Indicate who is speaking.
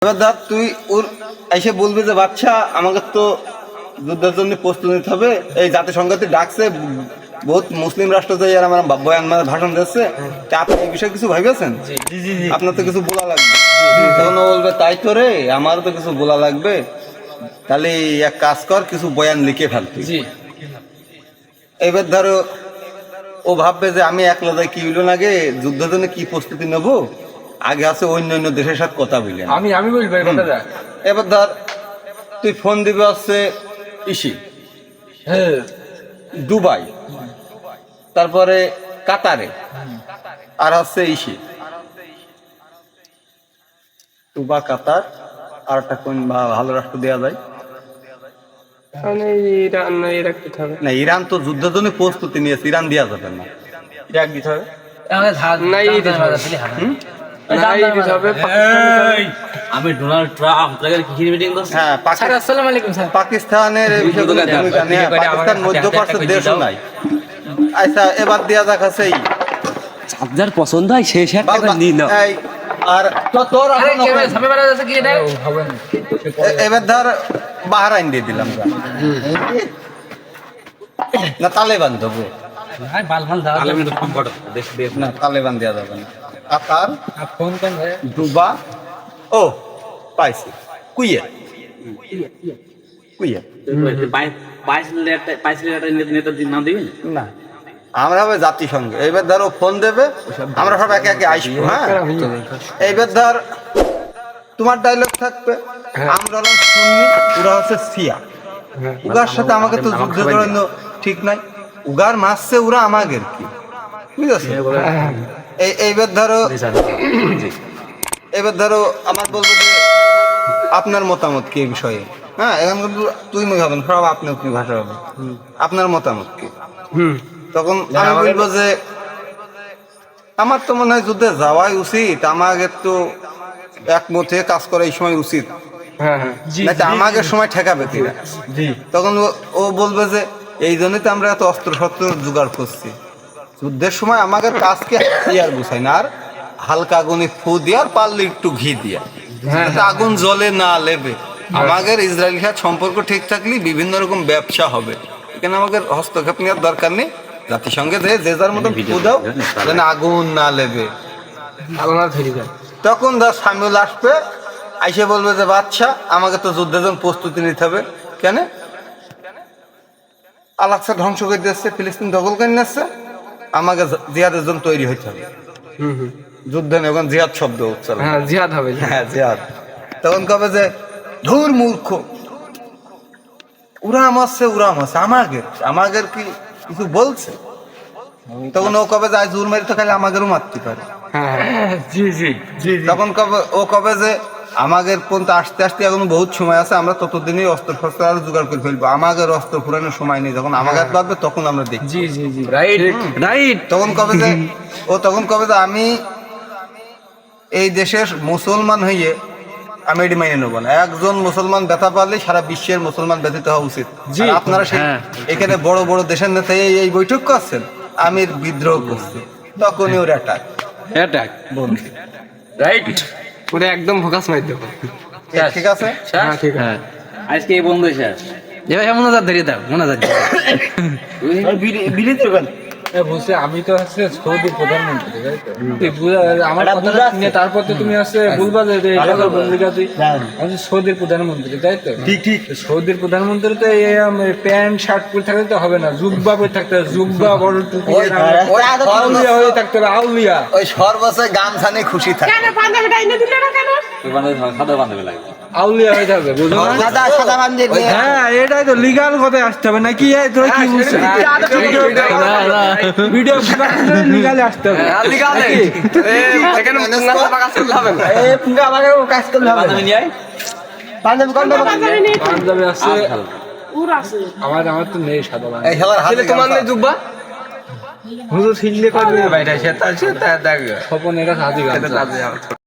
Speaker 1: এবার ধর তুই ওর এসে বলবি যে বাচ্চা আমাকে তো যুদ্ধের জন্য প্রস্তুতি নিতে হবে, এই জাতিসংঘতে ডাকছে, বহুত মুসলিম রাষ্ট্র যে আমার বয়ান মানে ভাষণ দিচ্ছে, তা আপনি এই বিষয়ে কিছু ভাবেছেন? আপনার তো কিছু বলা লাগবে। তখন ও বলবে তাই তো রে, আমারও তো কিছু বলা লাগবে, তাহলে এক কাজ কর, কিছু বয়ান লিখে ফেলতে। এবার ধরো ও ভাববে যে আমি একলা যাই কি হইলো না গে, যুদ্ধের জন্য কি প্রস্তুতি নেবো, আগে আছে অন্য অন্য দেশের সাথে কথা বলি
Speaker 2: আমি বলবো কথাটা।
Speaker 1: এবার ধর তুই ফোন দিবে হচ্ছে ইসি,
Speaker 2: হ্যাঁ,
Speaker 1: দুবাই, তারপরে কাতারে, আর হচ্ছে ইসি দুবা কাতার, আর একটা কোন ভালো রাষ্ট্র দেওয়া যায়
Speaker 2: ইরান না, ইরাক দিতে হবে
Speaker 1: না। ইরান তো যুদ্ধের জন্য প্রস্তুতি নিয়েছে, ইরান দেওয়া যাবে না।
Speaker 2: ইরাক দিতে হবে
Speaker 3: আমি ডোনাল্ড ট্রাম্প মিটিং করছি।
Speaker 1: হ্যাঁ,
Speaker 2: আসসালামু আলাইকুম স্যার।
Speaker 1: পাকিস্তানের এই বিষয়ে কোনো ভূমিকা নেই। পাকিস্তান মধ্যপ্রাচ্যের দেশও নাই। আচ্ছা, এবার দেওয়া যাক আছে এই
Speaker 3: যার পছন্দ হয় সে টাকা নিয়ে নাও।
Speaker 1: এই আর তোর এবার ধর বাহরাইন দিয়ে দিলাম না, তালেবান দেবো না, তালেবান দেওয়া যাবে না। কাতার, দুবা, ও পাইছি, কুয়েত, কুয়েত না, আমরা হবে জাতিসংঘ। এইবার ধরো ফোন দেবে, আমরা সব একে একে আসবো। হ্যাঁ, এইবার ধর তোমার ডায়লগ থাকবে, আমরা হলাম সুন্নি, ওরা হচ্ছে শিয়া। উগার সাথে আমাকে তো যুদ্ধ জড়ানো ঠিক নাই, উগার মারছে ওরা আমাদের কি, বুঝেছো? এবার ধরো আমার বলবো যে আপনার মতামত কি এই বিষয়ে। হ্যাঁ, এখন কিন্তু তুই মুই হবেন, সব আপনি আপনি ভাষা হবে, আপনার মতামত কি। তখন আমি বলবো যে আমার তো মনে হয় যুদ্ধে যাওয়াই উচিত, আমাকে তো একমত হয়ে কাজ করা এই সময় উচিত, আমাদের সময় ঠেকাবে কিনা। তখন ও বলবে যে এই জন্যই তো আমরা এত অস্ত্র শস্ত্র জোগাড় করছি, যুদ্ধের সময় আমাদের কাজকে হাতিয়ার গুছাই না, আর হালকা আগুনে ফু দিয়ে আর পারলে একটু ঘি দিয়া, আগুন জলে না লেবে। আমাদের ইসরায়েলের সাথে সম্পর্ক ঠিক থাকলে বিভিন্ন রকম ব্যবসা হবে, এখানে আমাদের হস্তক্ষেপ নেওয়ার দরকার নেই। জাতিসংঘে যে যার মতন ফু দাও, যেন আগুন না লেবে। তখন ধর সামিউল আসবে, আইসে বলবে যে বাচ্চা আমাকে তো যুদ্ধের জন্য প্রস্তুতি নিতে হবে। কেন? আল-আকসা ধ্বংস করে দিচ্ছে, ফিলিস্তিন দখল করে নিচ্ছে, আমাকে জিহাদের জন্য তৈরি হইতে হবে। যুদ্ধ নেই, এখন জিহাদ শব্দ উচ্চারণ,
Speaker 2: জিহাদ হবে।
Speaker 1: হ্যাঁ জিহাদ। তখন কবে যে ধুর মূর্খ, ওরা মারছে, আমাদের কি কিছু বলছে? তখন ও কবে যে জোর মারি তো খালি আমাদেরও মারতে পারে। তখন ও কবে যে আমাদের পর্যন্ত আসতে আসতে এখন বহুত সময় আছে, আমরা ততদিনই অস্ত্র শস্ত্র আরো জোগাড় করে ফেলবো, আমাদের অস্ত্র ফুরানোর সময় নেই। যখন আমাদের লাগবে তখন আমরা দেখি। তখন কবে যে আমি এই দেশের মুসলমান হইয়ে আমি এটি মেনে নেবো না। একজন মুসলমান ব্যথা পারলে সারা বিশ্বের মুসলমান ব্যথিত হওয়া উচিত। আপনারা এখানে বড় বড় দেশের নেতা এই বৈঠক করছেন, আমি বিদ্রোহ করছি, তখনই ওর অ্যাটাক বন্ধু।
Speaker 2: ওটা একদম ফোকাস মার দেবো।
Speaker 1: ঠিক আছে,
Speaker 3: আজকে এই বন্ধু শেষ।
Speaker 2: এবার মনোজাত ধরিয়ে দাও, মনোজাত বলছে আমি তো হচ্ছে সৌদির প্রধানমন্ত্রী, আমার কথা শুনে তারপর তো তুমি হচ্ছে বলবা যে আমি সৌদির প্রধানমন্ত্রী, তাই তো? ঠিক। সৌদির প্রধানমন্ত্রী তো প্যান্ট শার্ট পরে থাকলে তো হবে না, জুব্বা পরে থাকতে হবে, জুব্বা বড় টুপি আউলিয়া হয়ে থাকতে হবে, আউলিয়া।
Speaker 1: ওই সর্বশেষ গামছা নিয়ে খুশি থাকে,
Speaker 2: আউলিয়া হয়ে থাকবে, বুঝলো? হ্যাঁ, এটাই তো লিগাল কথায় আসতে হবে নাকি? কি বুঝছো? ভিডিও লিগালে আসতে হবে, পাঞ্জাবি আছে আমার তো নেই সাদা। তোমার নেই জুব্বা? হুজুর শিখলে করবে ভাইটা, সে তার স্বপনের কাছে হাতি গাছ।